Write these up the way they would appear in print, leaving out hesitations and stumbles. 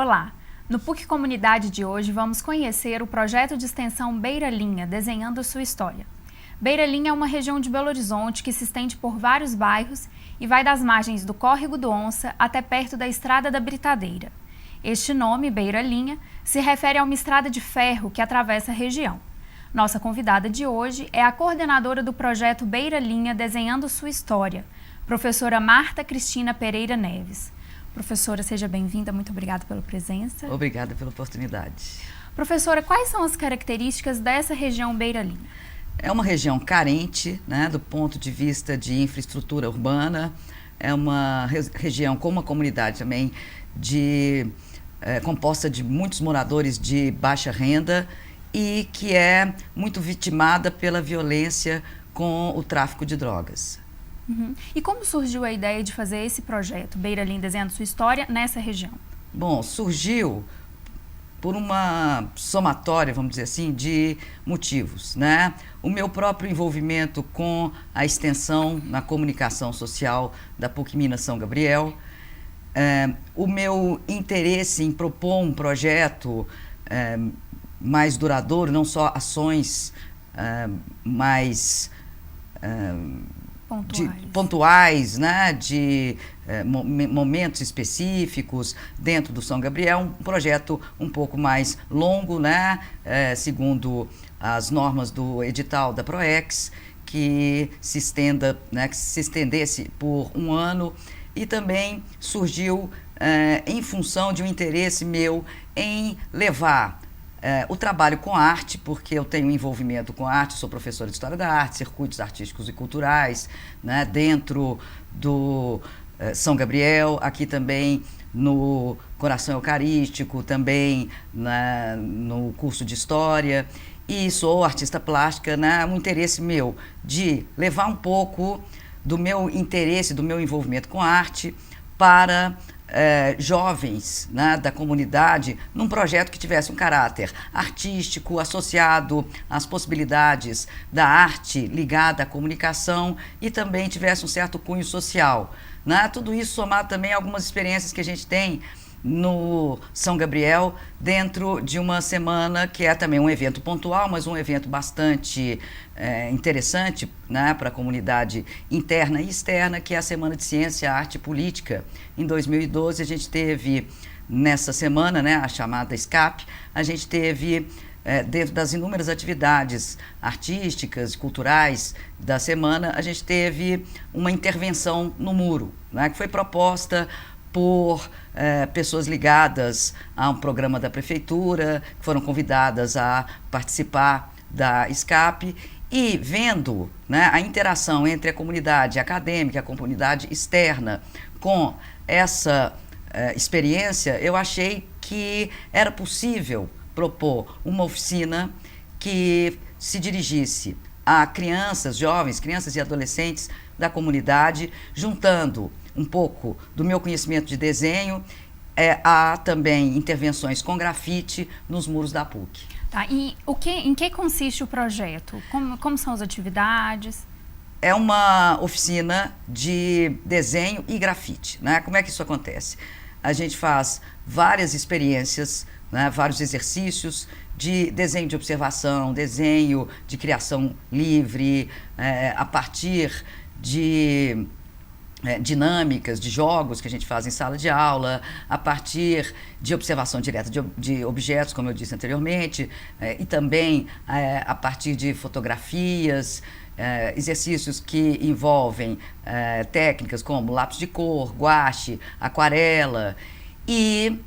Olá! No PUC Comunidade de hoje vamos conhecer o projeto de extensão Beira Linha, Desenhando Sua História. Beira Linha é uma região de Belo Horizonte que se estende por vários bairros e vai das margens do Córrego do Onça até perto da Estrada da Britadeira. Este nome, Beira Linha, se refere a uma estrada de ferro que atravessa a região. Nossa convidada de hoje é a coordenadora do projeto Beira Linha, Desenhando Sua História, professora Marta Cristina Pereira Neves. Professora, seja bem-vinda, muito obrigada pela presença. Obrigada pela oportunidade. Professora, quais são as características dessa região Beira Linha? É uma região carente, né, do ponto de vista de infraestrutura urbana, é uma região com uma comunidade também composta de muitos moradores de baixa renda e que é muito vitimada pela violência com o tráfico de drogas. E como surgiu a ideia de fazer esse projeto, Beira Linha, Desenhando Sua História, nessa região? Bom, surgiu por uma somatória, vamos dizer assim, de motivos, né? O meu próprio envolvimento com a extensão na comunicação social da PUC Minas São Gabriel, o meu interesse em propor um projeto mais duradouro, não só ações mais pontuais, né, de momentos específicos dentro do São Gabriel, um projeto um pouco mais longo, né, segundo as normas do edital da PROEX, que se estendesse por um ano, e também surgiu em função de um interesse meu em levar o trabalho com arte, porque eu tenho envolvimento com arte, sou professora de História da Arte, circuitos artísticos e culturais, né, dentro do São Gabriel, aqui também no Coração Eucarístico, também no curso de História, e sou artista plástica, né, um interesse meu de levar um pouco do meu interesse, do meu envolvimento com arte para jovens, né, da comunidade, num projeto que tivesse um caráter artístico associado às possibilidades da arte ligada à comunicação e também tivesse um certo cunho social, né? Tudo isso somado também a algumas experiências que a gente tem no São Gabriel, dentro de uma semana que é também um evento pontual, mas um evento bastante interessante, né, para a comunidade interna e externa, que é a Semana de Ciência, Arte e Política. Em 2012, a gente teve, nessa semana, né, a chamada SCAP, a gente teve, dentro das inúmeras atividades artísticas e culturais da semana, a gente teve uma intervenção no muro, né, que foi proposta por pessoas ligadas a um programa da prefeitura, que foram convidadas a participar da SCAP, e vendo, né, a interação entre a comunidade acadêmica, a comunidade externa, com essa experiência, eu achei que era possível propor uma oficina que se dirigisse a crianças, jovens, crianças e adolescentes da comunidade, juntando um pouco do meu conhecimento de desenho, há também intervenções com grafite nos muros da PUC. Tá, e em que consiste o projeto? Como são as atividades? É uma oficina de desenho e grafite, né? Como é que isso acontece? A gente faz várias experiências, né, vários exercícios de desenho de observação, desenho de criação livre, a partir de dinâmicas, de jogos que a gente faz em sala de aula, a partir de observação direta de objetos, como eu disse anteriormente, e também a partir de fotografias, exercícios que envolvem técnicas como lápis de cor, guache, aquarela, e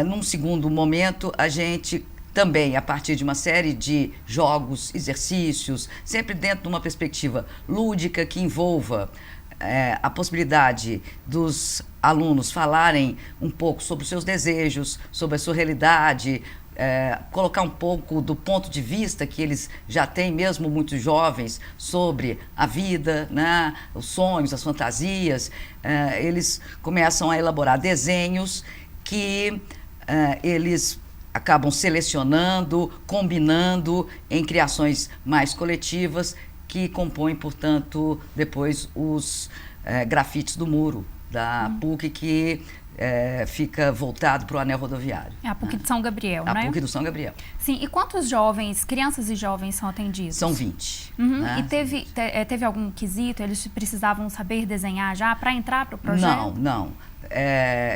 num segundo momento a gente também, a partir de uma série de jogos, exercícios, sempre dentro de uma perspectiva lúdica que envolva a possibilidade dos alunos falarem um pouco sobre os seus desejos, sobre a sua realidade, colocar um pouco do ponto de vista que eles já têm, mesmo muito jovens, sobre a vida, né, os sonhos, as fantasias. Eles começam a elaborar desenhos que eles acabam selecionando, combinando em criações mais coletivas, que compõem, portanto, depois os grafites do muro da PUC, que fica voltado para o anel rodoviário. É a PUC de São Gabriel, né? A PUC do São Gabriel. Sim, e quantos crianças e jovens são atendidos? São 20. Uhum. Né? E teve algum quesito? Eles precisavam saber desenhar já para entrar para o projeto? Não.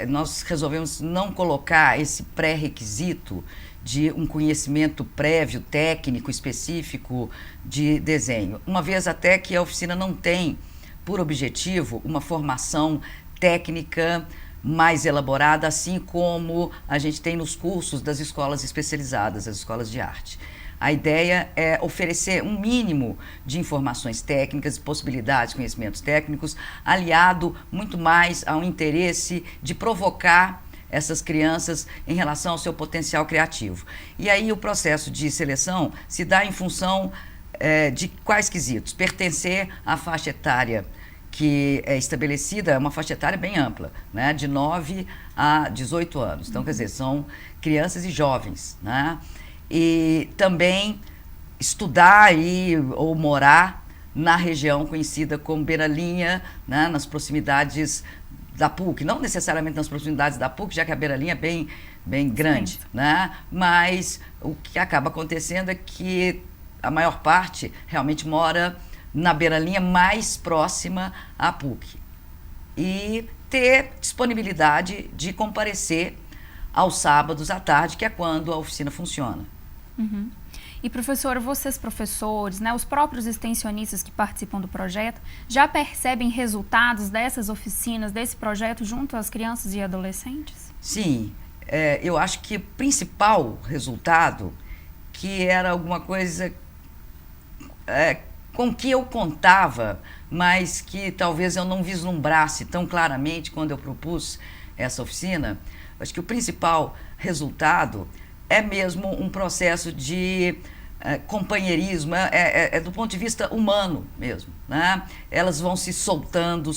Nós resolvemos não colocar esse pré-requisito de um conhecimento prévio, técnico, específico de desenho. Uma vez até que a oficina não tem por objetivo uma formação técnica mais elaborada, assim como a gente tem nos cursos das escolas especializadas, as escolas de arte. A ideia é oferecer um mínimo de informações técnicas, possibilidades, conhecimentos técnicos, aliado muito mais ao interesse de provocar essas crianças em relação ao seu potencial criativo. E aí o processo de seleção se dá em função de quais quesitos? Pertencer à faixa etária que é estabelecida, é uma faixa etária bem ampla, né? De 9 a 18 anos. Então, quer dizer, são crianças e jovens, né? E também estudar ou morar na região conhecida como Beira-Linha, né? Nas proximidades da PUC, não necessariamente nas proximidades da PUC, já que a Beira-Linha é bem grande, né? Mas o que acaba acontecendo é que a maior parte realmente mora na Beira-Linha mais próxima à PUC. E ter disponibilidade de comparecer aos sábados à tarde, que é quando a oficina funciona. Uhum. E, professora, vocês professores, né, os próprios extensionistas que participam do projeto, já percebem resultados dessas oficinas, desse projeto, junto às crianças e adolescentes? Sim, eu acho que o principal resultado, que era alguma coisa com que eu contava, mas que talvez eu não vislumbrasse tão claramente quando eu propus essa oficina, acho que o principal resultado é mesmo um processo de companheirismo, do ponto de vista humano mesmo, né? Elas vão se soltando,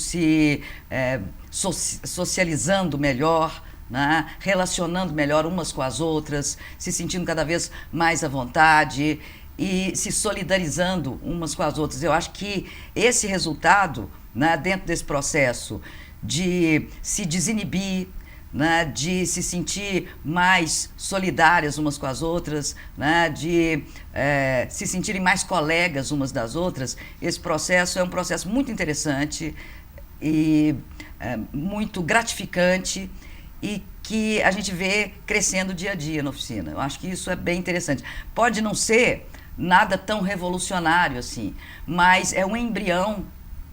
socializando melhor, né? Relacionando melhor umas com as outras, se sentindo cada vez mais à vontade e se solidarizando umas com as outras. Eu acho que esse resultado, né, dentro desse processo de se desinibir, né, de se sentir mais solidárias umas com as outras, né, de se sentirem mais colegas umas das outras, esse processo é um processo muito interessante e muito gratificante e que a gente vê crescendo dia a dia na oficina. Eu acho que isso é bem interessante. Pode não ser nada tão revolucionário assim, mas é um embrião,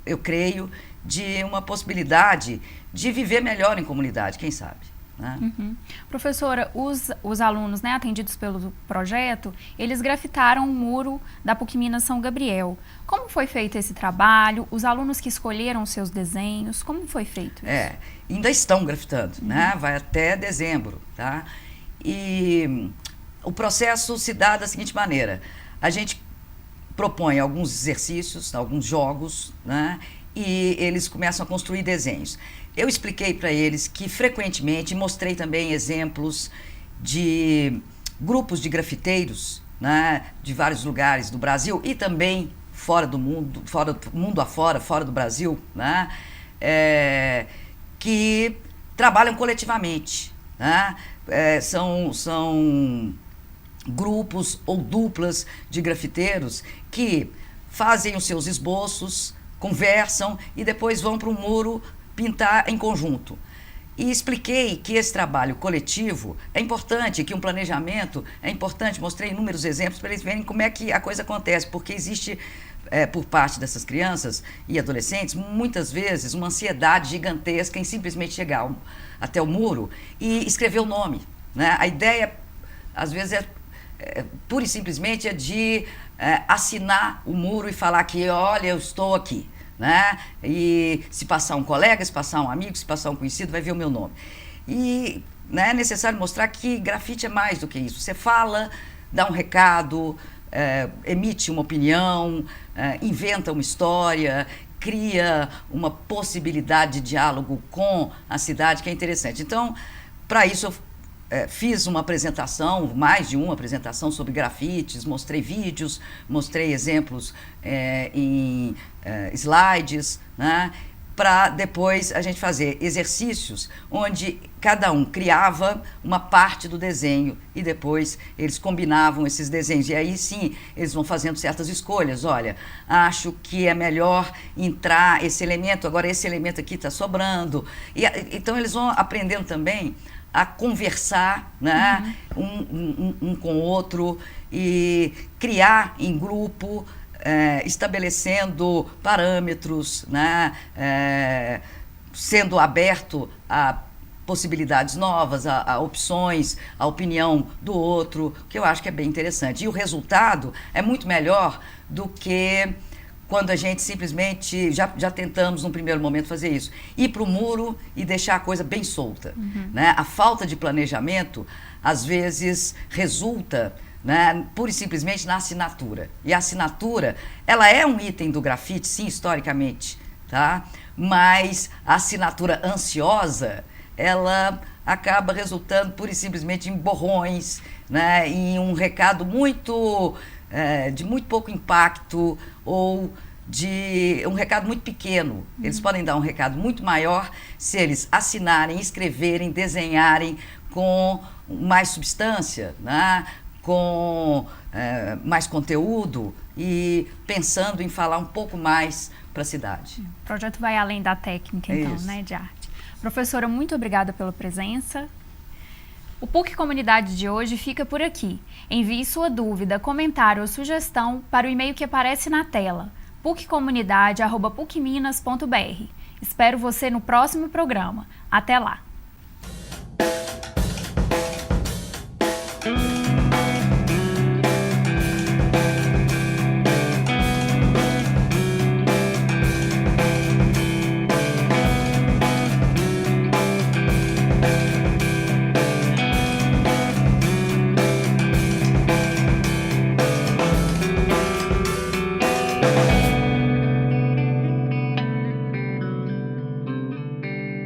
eu creio, de uma possibilidade de viver melhor em comunidade, quem sabe, né? Uhum. Professora, os alunos, né, atendidos pelo projeto, eles grafitaram o muro da PUC Minas São Gabriel. Como foi feito esse trabalho? Os alunos que escolheram os seus desenhos, como foi feito isso? Ainda estão grafitando, né? Vai até dezembro, tá? E o processo se dá da seguinte maneira: a gente propõe alguns exercícios, alguns jogos, né? E eles começam a construir desenhos. Eu expliquei para eles que frequentemente, mostrei também exemplos de grupos de grafiteiros, né, de vários lugares do Brasil e também fora do mundo, mundo afora, fora do Brasil, né, que trabalham coletivamente, né, são grupos ou duplas de grafiteiros que fazem os seus esboços, conversam e depois vão para o muro pintar em conjunto. E expliquei que esse trabalho coletivo é importante, que um planejamento é importante. Mostrei inúmeros exemplos para eles verem como é que a coisa acontece, porque existe, por parte dessas crianças e adolescentes, muitas vezes uma ansiedade gigantesca em simplesmente chegar até o muro e escrever o nome, né? A ideia, às vezes, pura e simplesmente de assinar o muro e falar que, olha, eu estou aqui, né? E se passar um colega, se passar um amigo, se passar um conhecido, vai ver o meu nome. E, né, é necessário mostrar que grafite é mais do que isso. Você fala, dá um recado, emite uma opinião, inventa uma história, cria uma possibilidade de diálogo com a cidade que é interessante. Então, para isso eu fiz uma apresentação, mais de uma apresentação sobre grafites, mostrei vídeos, mostrei exemplos em slides, né? para depois a gente fazer exercícios onde cada um criava uma parte do desenho e depois eles combinavam esses desenhos. E aí sim, eles vão fazendo certas escolhas. Olha, acho que é melhor entrar esse elemento, agora esse elemento aqui está sobrando. Então eles vão aprendendo também a conversar, né, um com o outro e criar em grupo, estabelecendo parâmetros, né, sendo aberto a possibilidades novas, a opções, a opinião do outro, que eu acho que é bem interessante. E o resultado é muito melhor do que quando a gente simplesmente, já tentamos num primeiro momento fazer isso, ir para o muro e deixar a coisa bem solta. Né? A falta de planejamento, às vezes, resulta, né, pura e simplesmente na assinatura. E a assinatura, ela é um item do grafite, sim, historicamente, tá? Mas a assinatura ansiosa, ela acaba resultando pura e simplesmente em borrões, né, em um recado de muito pouco impacto ou de um recado muito pequeno. Eles podem dar um recado muito maior se eles assinarem, escreverem, desenharem com mais substância, né? Com mais conteúdo e pensando em falar um pouco mais para a cidade. O projeto vai além da técnica, então, né, de arte. Professora, muito obrigada pela presença. O PUC Comunidade de hoje fica por aqui. Envie sua dúvida, comentário ou sugestão para o e-mail que aparece na tela, puccomunidade@pucminas.br. Espero você no próximo programa. Até lá!